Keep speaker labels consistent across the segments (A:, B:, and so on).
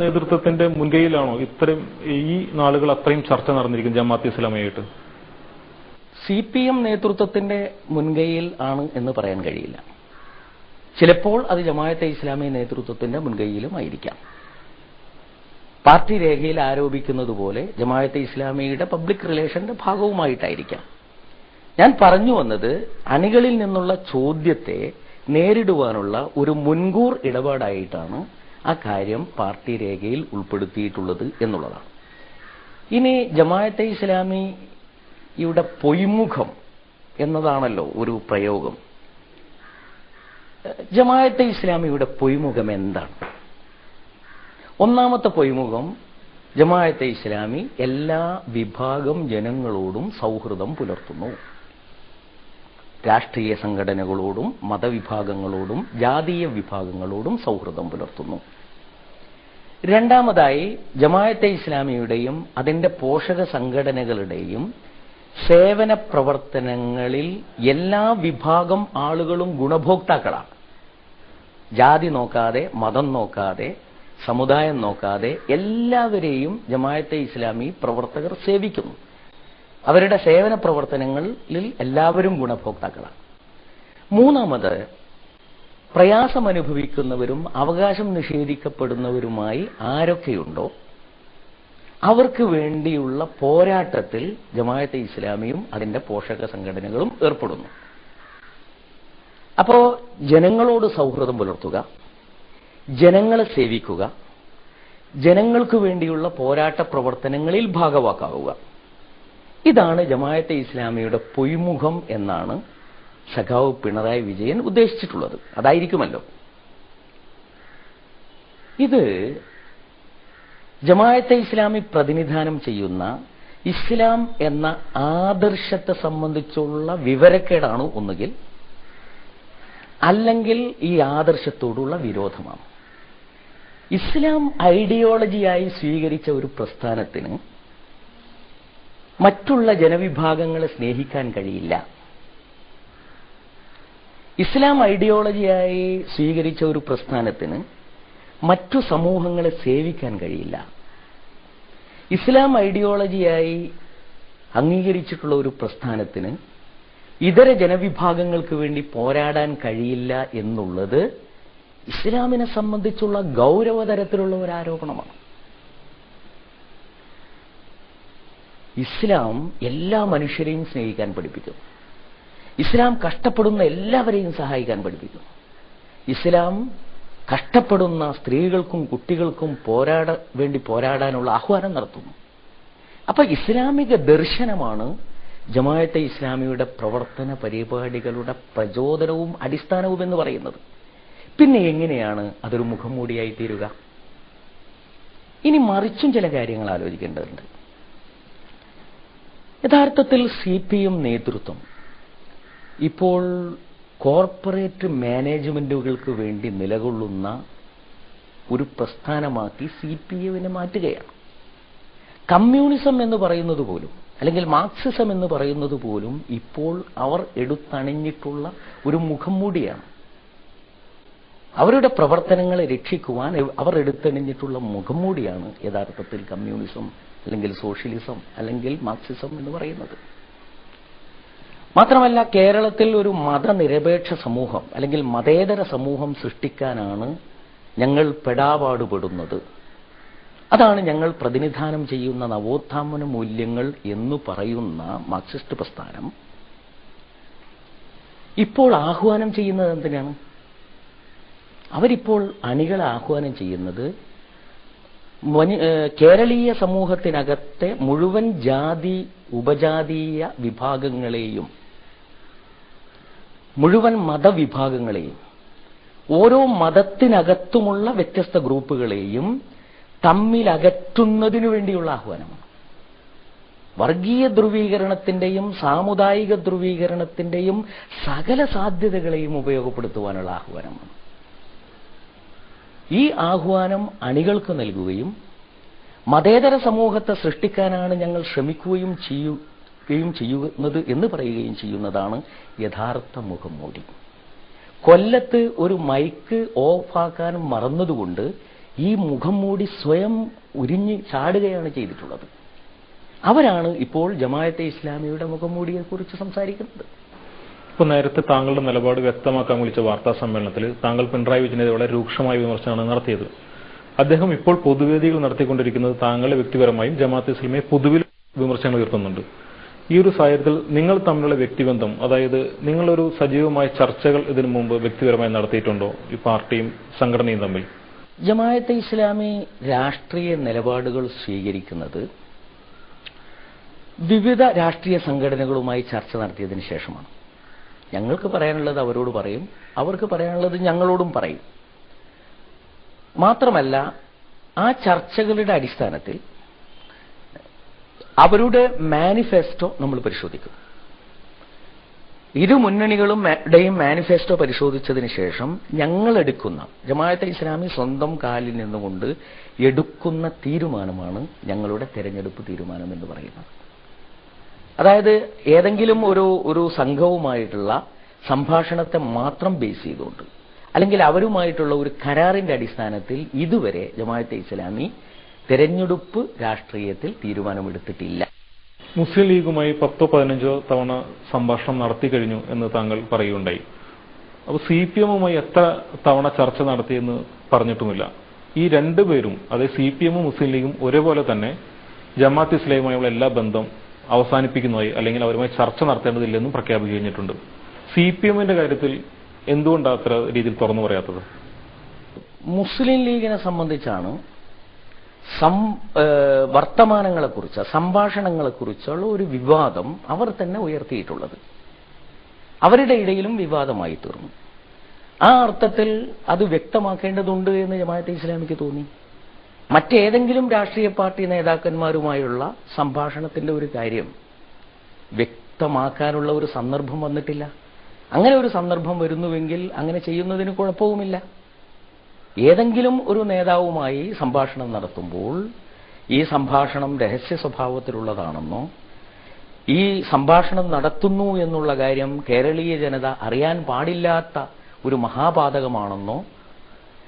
A: നേതൃത്വത്തിന്റെ മുൻകൈയിലാണോ ഇത്രയും ഈ നാളുകൾ അത്രയും ചർച്ച നടന്നിരിക്കുന്നത് ജമാഅത്തെ ഇസ്ലാമിയായിട്ട്?
B: CPM നേതൃത്വത്തിന്റെ മുൻകൈയിൽ ആണ് എന്ന് പറയാൻ കഴിയില്ല. ചിലപ്പോൾ അത് ജമാഅത്തെ ഇസ്ലാമി നേതൃത്വത്തിന്റെ മുൻകൈയിലും ആയിരിക്കാം. പാർട്ടി രേഖയിൽ ആരോപിക്കുന്നത് പോലെ ജമാഅത്തെ ഇസ്ലാമിയുടെ പബ്ലിക് റിലേഷന്റെ ഭാഗവുമായിട്ടായിരിക്കാം. ഞാൻ പറഞ്ഞു വന്നത് അണികളിൽ നിന്നുള്ള ചോദ്യത്തെ നേരിടുവാനുള്ള ഒരു മുൻകൂർ ഇടപാടായിട്ടാണ് ആ കാര്യം പാർട്ടി രേഖയിൽ ഉൾപ്പെടുത്തിയിട്ടുള്ളത് എന്നുള്ളതാണ്. ഇനി ജമാഅത്തെ ഇസ്ലാമിയുടെ പൊയ്മുഖം എന്നതാണല്ലോ ഒരു പ്രയോഗം. ജമാഅത്തെ ഇസ്ലാമിയുടെ പൊയ്മുഖം എന്താണ്? ഒന്നാമത്തെ പൊയ്മുഖം, ജമാഅത്തെ ഇസ്ലാമി എല്ലാ വിഭാഗം ജനങ്ങളോടും സൗഹൃദം പുലർത്തുന്നു. രാഷ്ട്രീയ സംഘടനകളോടും മതവിഭാഗങ്ങളോടും ജാതീയ വിഭാഗങ്ങളോടും സൗഹൃദം പുലർത്തുന്നു. രണ്ടാമതായി, ജമാഅത്തെ ഇസ്ലാമിയുടെയും അതിന്റെ പോഷക സംഘടനകളുടെയും സേവന പ്രവർത്തനങ്ങളിൽ എല്ലാ വിഭാഗം ആളുകളും ഗുണഭോക്താക്കളാണ്. ജാതി നോക്കാതെ, മതം നോക്കാതെ, സമുദായം നോക്കാതെ എല്ലാവരെയും ജമാഅത്തെ ഇസ്ലാമി പ്രവർത്തകർ സേവിക്കുന്നു. അവരുടെ സേവന പ്രവർത്തനങ്ങളിൽ എല്ലാവരും ഗുണഭോക്താക്കളാണ്. മൂന്നാമത്, പ്രയാസമനുഭവിക്കുന്നവരും അവകാശം നിഷേധിക്കപ്പെടുന്നവരുമായി ആരൊക്കെയുണ്ടോ അവർക്ക് വേണ്ടിയുള്ള പോരാട്ടത്തിൽ ജമാഅത്തെ ഇസ്ലാമിയും അതിന്റെ പോഷക സംഘടനകളും ഏർപ്പെടുന്നു. അപ്പോ ജനങ്ങളോട് സൗഹൃദം പുലർത്തുക, ജനങ്ങളെ സേവിക്കുക, ജനങ്ങൾക്ക് വേണ്ടിയുള്ള പോരാട്ട പ്രവർത്തനങ്ങളിൽ ഭാഗവാക്കാവുക, ഇതാണ് ജമാഅത്തെ ഇസ്ലാമിയുടെ പൊയ്മുഖം എന്നാണ് സഖാവ് പിണറായി വിജയൻ ഉദ്ദേശിച്ചിട്ടുള്ളത്. അതായിരിക്കുമല്ലോ. ഇത് ജമാഅത്തെ ഇസ്ലാമി പ്രതിനിധാനം ചെയ്യുന്ന ഇസ്ലാം എന്ന ആദർശത്തെ സംബന്ധിച്ചുള്ള വിവരക്കേടാണ് ഒന്നുകിൽ, അല്ലെങ്കിൽ ഈ ആദർശത്തോടുള്ള വിരോധമാണ്. ഇസ്ലാം ഐഡിയോളജിയായി സ്വീകരിച്ച ഒരു പ്രസ്ഥാനത്തിന് മറ്റുള്ള ജനവിഭാഗങ്ങളെ സ്നേഹിക്കാൻ കഴിയില്ല. ഇസ്ലാം ഐഡിയോളജിയായി സ്വീകരിച്ച ഒരു പ്രസ്ഥാനത്തിന് മറ്റു സമൂഹങ്ങളെ സേവിക്കാൻ കഴിയില്ല. ഇസ്ലാം ഐഡിയോളജിയായി അംഗീകരിച്ചിട്ടുള്ള ഒരു പ്രസ്ഥാനത്തിന് ഇതര ജനവിഭാഗങ്ങൾക്ക് വേണ്ടി പോരാടാൻ കഴിയില്ല എന്നുള്ളത് ഇസ്ലാമിനെ സംബന്ധിച്ചുള്ള ഗൗരവതരത്തിലുള്ള ഒരു ആരോപണമാണ്. ഇസ്ലാം എല്ലാ മനുഷ്യരെയും സ്നേഹിക്കാൻ പഠിപ്പിക്കുന്നു. ഇസ്ലാം കഷ്ടപ്പെടുന്ന എല്ലാവരെയും സഹായിക്കാൻ പഠിപ്പിക്കുന്നു. ഇസ്ലാം കഷ്ടപ്പെടുന്ന സ്ത്രീകൾക്കും കുട്ടികൾക്കും വേണ്ടി പോരാടാനുള്ള ആഹ്വാനം നടത്തുന്നു. അപ്പൊ ഇസ്ലാമിക ദർശനമാണ് ജമാഅത്തെ ഇസ്ലാമിയുടെ പ്രവർത്തന പരിപാടികളുടെ പ്രചോദനവും അടിസ്ഥാനവും എന്ന് പറയുന്നത്. പിന്നെ എങ്ങനെയാണ് അതൊരു മുഖംമൂടിയായി തീരുക? ഇനി മറിച്ചും ചില കാര്യങ്ങൾ ആലോചിക്കേണ്ടതുണ്ട്. യഥാർത്ഥത്തിൽ CPM നേതൃത്വം ഇപ്പോൾ കോർപ്പറേറ്റ് മാനേജ്മെന്റുകൾക്ക് വേണ്ടി നിലകൊള്ളുന്ന ഒരു പ്രസ്ഥാനമാക്കി CPM മാറ്റുകയാണ്. കമ്മ്യൂണിസം എന്ന് പറയുന്നത് പോലും, അല്ലെങ്കിൽ മാർക്സിസം എന്ന് പറയുന്നത് പോലും ഇപ്പോൾ അവർ എടുത്തണിഞ്ഞിട്ടുള്ള ഒരു മുഖംമൂടിയാണ്. അവരുടെ പ്രവർത്തനങ്ങളെ രക്ഷിക്കുവാൻ അവർ എടുത്തണിഞ്ഞിട്ടുള്ള മുഖംമൂടിയാണ് യഥാർത്ഥത്തിൽ കമ്മ്യൂണിസം, അല്ലെങ്കിൽ സോഷ്യലിസം, അല്ലെങ്കിൽ മാർക്സിസം എന്ന് പറയുന്നത്. മാത്രമല്ല, കേരളത്തിൽ ഒരു മതനിരപേക്ഷ സമൂഹം അല്ലെങ്കിൽ മതേതര സമൂഹം സൃഷ്ടിക്കാനാണ് ഞങ്ങൾ പെടാപാടുപെടുന്നത്. അതാണ് ഞങ്ങൾ പ്രതിനിധാനം ചെയ്യുന്ന നവോത്ഥാന മൂല്യങ്ങൾ എന്ന് പറയുന്ന മാർക്സിസ്റ്റ് പ്രസ്ഥാനം ഇപ്പോൾ ആഹ്വാനം ചെയ്യുന്നത് എന്തിനാണ്? അവരിപ്പോൾ അണികളെ ആഹ്വാനം ചെയ്യുന്നത് കേരളീയ സമൂഹത്തിനകത്തെ മുഴുവൻ ജാതി ഉപജാതീയ വിഭാഗങ്ങളെയും മുഴുവൻ മതവിഭാഗങ്ങളെയും ഓരോ മതത്തിനകത്തുമുള്ള വ്യത്യസ്ത ഗ്രൂപ്പുകളെയും തമ്മിലകറ്റുന്നതിനു വേണ്ടിയുള്ള ആഹ്വാനമാണ്. വർഗീയ ധ്രുവീകരണത്തിന്റെയും സാമുദായിക ധ്രുവീകരണത്തിന്റെയും സകല സാധ്യതകളെയും ഉപയോഗപ്പെടുത്തുവാനുള്ള ആഹ്വാനമാണ്. ഈ ആഹ്വാനം അണികൾക്ക് നൽകുകയും മതേതര സമൂഹത്തെ സൃഷ്ടിക്കാനാണ് ഞങ്ങൾ ശ്രമിക്കുകയും ചെയ്യുന്നത് എന്ന് പറയുകയും ചെയ്യുന്നതാണ് യഥാർത്ഥ മുഖംമൂടി. കൊല്ലത്ത് ഒരു മൈക്ക് ഓഫാക്കാൻ മറന്നതുകൊണ്ട് ഈ മുഖം മൂടി സ്വയം ഉരിഞ്ഞ് ചാടുകയാണ് ചെയ്തിട്ടുള്ളത്. അവരാണ് ഇപ്പോൾ ജമാഅത്തെ ഇസ്ലാമിയുടെ മുഖംമൂടിയെക്കുറിച്ച് സംസാരിക്കുന്നത്.
A: ഇപ്പൊ നേരത്തെ താങ്കളുടെ നിലപാട് വ്യക്തമാക്കാൻ വിളിച്ച വാർത്താ സമ്മേളനത്തിൽ താങ്കൾ പിണറായി വിജയനെതിരെ വളരെ രൂക്ഷമായ വിമർശനമാണ് നടത്തിയത്. അദ്ദേഹം ഇപ്പോൾ പൊതുവേദികൾ നടത്തിക്കൊണ്ടിരിക്കുന്നത് താങ്കളെ വ്യക്തിപരമായും ജമാഅത്തെ ഇസ്ലാമിയെ പൊതുവിൽ വിമർശനങ്ങൾ ഉയർത്തുന്നുണ്ട്. ഈ ഒരു സാഹചര്യത്തിൽ നിങ്ങൾ തമ്മിലുള്ള വ്യക്തിബന്ധം, അതായത് നിങ്ങളൊരു സജീവമായ ചർച്ചകൾ ഇതിനു മുമ്പ് വ്യക്തിപരമായി നടത്തിയിട്ടുണ്ടോ ഈ പാർട്ടിയും സംഘടനയും തമ്മിൽ?
B: ജമാഅത്തെ ഇസ്ലാമി രാഷ്ട്രീയ നിലപാടുകൾ സ്വീകരിക്കുന്നത് വിവിധ രാഷ്ട്രീയ സംഘടനകളുമായി ചർച്ച നടത്തിയതിനു ശേഷമാണ്. ഞങ്ങൾക്ക് പറയാനുള്ളത് അവരോട് പറയും, അവർക്ക് പറയാനുള്ളത് ഞങ്ങളോടും പറയും. മാത്രമല്ല, ആ ചർച്ചകളുടെ അടിസ്ഥാനത്തിൽ അവരുടെ മാനിഫെസ്റ്റോ നമ്മൾ പരിശോധിക്കും. ഇരു മുന്നണികളുടെയും മാനിഫെസ്റ്റോ പരിശോധിച്ചതിന് ശേഷം ഞങ്ങൾ എടുക്കുന്ന, ജമാഅത്തെ ഇസ്ലാമി സ്വന്തം കാലിൽ നിന്നുകൊണ്ട് എടുക്കുന്ന തീരുമാനമാണ് ഞങ്ങളുടെ തെരഞ്ഞെടുപ്പ് തീരുമാനം എന്ന് പറയുന്നത്. അതായത് ഏതെങ്കിലും ഒരു സംഘവുമായിട്ടുള്ള സംഭാഷണത്തെ മാത്രം ബേസ് ചെയ്തുകൊണ്ട്, അല്ലെങ്കിൽ അവരുമായിട്ടുള്ള ഒരു കരാറിന്റെ അടിസ്ഥാനത്തിൽ ഇതുവരെ ജമാഅത്തെ ഇസ്ലാമി തെരഞ്ഞെടുപ്പ് രാഷ്ട്രീയത്തിൽ തീരുമാനമെടുത്തിട്ടില്ല.
A: മുസ്ലിം ലീഗുമായി 10-15 തവണ സംഭാഷണം നടത്തി കഴിഞ്ഞു എന്ന് താങ്കൾ പറയുകയുണ്ടായി. അപ്പോൾ CPM-ഉമായി എത്ര തവണ ചർച്ച നടത്തിയെന്ന് പറഞ്ഞിട്ടുമില്ല. ഈ രണ്ടുപേരും, അതായത് CPM-ഉം മുസ്ലിം ലീഗും ഒരേപോലെ തന്നെ ജമാഅത്ത് ഇസ്ലാമിയുമായുള്ള എല്ലാ ബന്ധം അവസാനിപ്പിക്കുന്നതായി, അല്ലെങ്കിൽ അവരുമായി ചർച്ച നടത്തേണ്ടതില്ലെന്നും പ്രഖ്യാപിച്ചു കഴിഞ്ഞിട്ടുണ്ട്. CPM-ന്റെ കാര്യത്തിൽ എന്തുകൊണ്ടാണ് അത്ര രീതിയിൽ തുറന്നു പറയാത്തത്?
B: മുസ്ലിം ലീഗിനെ സംബന്ധിച്ചാണ് വർത്തമാനങ്ങളെക്കുറിച്ച്, സംഭാഷണങ്ങളെക്കുറിച്ചുള്ള ഒരു വിവാദം അവർ തന്നെ ഉയർത്തിയിട്ടുള്ളത്. അവരുടെ ഇടയിലും വിവാദമായി തീർന്നു. ആ അർത്ഥത്തിൽ അത് വ്യക്തമാക്കേണ്ടതുണ്ട് എന്ന് ജമാഅത്തെ ഇസ്ലാമിക്ക് തോന്നി. മറ്റേതെങ്കിലും രാഷ്ട്രീയ പാർട്ടി നേതാക്കന്മാരുമായുള്ള സംഭാഷണത്തിന്റെ ഒരു കാര്യം വ്യക്തമാക്കാനുള്ള ഒരു സന്ദർഭം വന്നിട്ടില്ല. അങ്ങനെ ഒരു സന്ദർഭം വരുന്നുവെങ്കിൽ അങ്ങനെ ചെയ്യുന്നതിന് കുഴപ്പവുമില്ല. ഏതെങ്കിലും ഒരു നേതാവുമായി സംഭാഷണം നടത്തുമ്പോൾ ഈ സംഭാഷണം രഹസ്യ സ്വഭാവത്തിലുള്ളതാണെന്നോ, ഈ സംഭാഷണം നടത്തുന്നു എന്നുള്ള കാര്യം കേരളീയ ജനത അറിയാൻ പാടില്ലാത്ത ഒരു മഹാപാതകമാണെന്നോ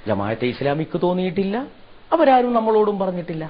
B: ജമാഅത്തെ ഇസ്ലാമിക്ക് തോന്നിയിട്ടില്ല. അവരാരും നമ്മളോടും പറഞ്ഞിട്ടില്ല.